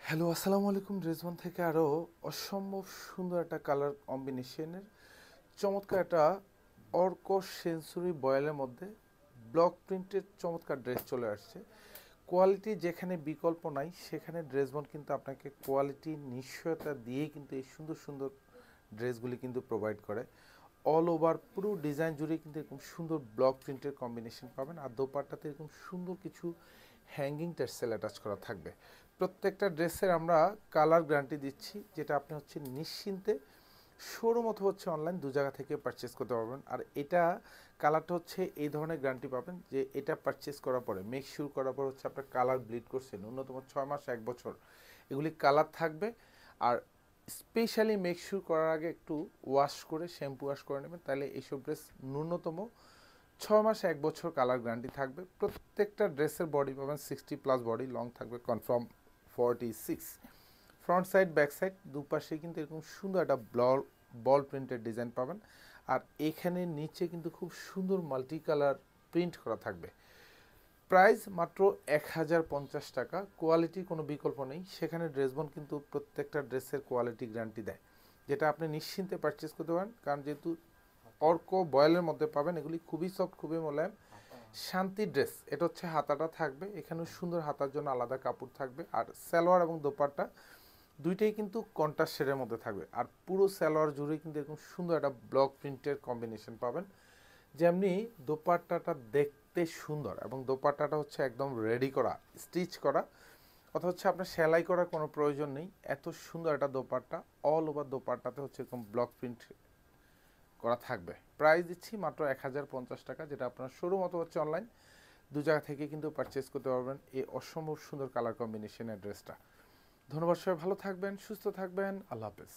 Hello, আসসালামু আলাইকুম। রেজওয়ান থেকে আরও অসম্ভব সুন্দর একটা কালার কম্বিনেশনের চমৎকার একটা অর্ক সেঞ্চুরি বয়েলের মধ্যে ব্লক প্রিন্টের চমৎকার ড্রেস চলে আসছে। কোয়ালিটি যেখানে বিকল্প নাই সেখানে ড্রেসবন কিন্তু আপনাকে কোয়ালিটি নিশ্চয়তা দিয়েই কিন্তু এই সুন্দর সুন্দর ড্রেসগুলি কিন্তু প্রোভাইড করে। অল ওভার পুরো ডিজাইন জুড়ে কিন্তু এরকম সুন্দর ব্লক প্রিন্টের কম্বিনেশন পাবেন, আর দোপাট্টাতে এরকম সুন্দর কিছু হ্যাঙ্গিং টার্সেল অ্যাটাচ করা থাকবে। প্রত্যেকটা ড্রেসের আমরা কালার গ্যারান্টি দিচ্ছি, যেটা আপনি হচ্ছে নিশ্চিন্তে শোরুম অথবা হচ্ছে অনলাইন দু জায়গা থেকে পারচেস করতে পারবেন। আর এটা কালারটা হচ্ছে এই ধরনের গ্যারান্টি পাবেন যে এটা পারচেস করার পরে মেক শিওর করার পর হচ্ছে আপনার কালার ব্লিড করছে ন্যূনতম 6 মাস 1 বছর এগুলি কালার থাকবে। আর স্পেশালি মেক শিওর করার আগে একটু ওয়াশ করে শ্যাম্পু ওয়াশ করে নেবেন, তাহলে এইসব ড্রেস ন্যূনতম 6 মাস 1 বছর কালার গ্যারান্টি থাকবে। প্রত্যেকটা ড্রেসের বডি পাবেন 60+ বডি, লং থাকবে confirm 46। Front side back side দুপাশে কিন্তু এরকম সুন্দর একটা বল প্রিন্টের ডিজাইন পাবেন। আর এখানে নিচে কিন্তু খুব সুন্দর মাল্টি কালার প্রিন্ট করা থাকবে। প্রাইস মাত্র 1050 টাকা। কোয়ালিটির কোনো বিকল্প নেই, সেখানে ড্রেসবন কিন্তু প্রত্যেকটা ড্রেসের কোয়ালিটি গ্যারান্টি দেয়, যেটা আপনি নিশ্চিন্তে পারচেস করতে পারেন। কারণ যেহেতু অর্ক বয়েলের মধ্যে পাবেন, এগুলি খুবই সফট, খুবই মোলায়েম, শান্তি ড্রেস। এটা হচ্ছে হাতাটা থাকবে, এখানে সুন্দর হাতার জন্য আলাদা কাপড় থাকবে। আর সালোয়ার এবং দোপাট্টা দুইটাই কিন্তু কন্ট্রাস্ট শেডের মধ্যে থাকবে। আর পুরো সালোয়ার জুড়ে কিন্তু এরকম সুন্দর একটা ব্লক প্রিন্টের কম্বিনেশন পাবেন। যেমনি দোপাট্টাটা দেখতে সুন্দর এবং দোপাট্টাটা হচ্ছে একদম রেডি করা, স্টিচ করা, অথবা হচ্ছে আপনার সেলাই করার কোনো প্রয়োজন নেই। এত সুন্দর একটা দোপাট্টা, অল ওভার দোপাট্টাতে হচ্ছে এরকম ব্লক প্রিন্ট করা থাকবে। প্রাইস দিচ্ছি মাত্র 1050 টাকা, যেটা আপনার শোরুম অথবা হচ্ছে অনলাইন দু জায়গা থেকে কিন্তু পারচেস করতে পারবেন এই অসম্ভব সুন্দর কালার কম্বিনেশনের ড্রেসটা। ধন্যবাদ, সবাই ভালো থাকবেন, সুস্থ থাকবেন, আল্লাহ হাফেজ।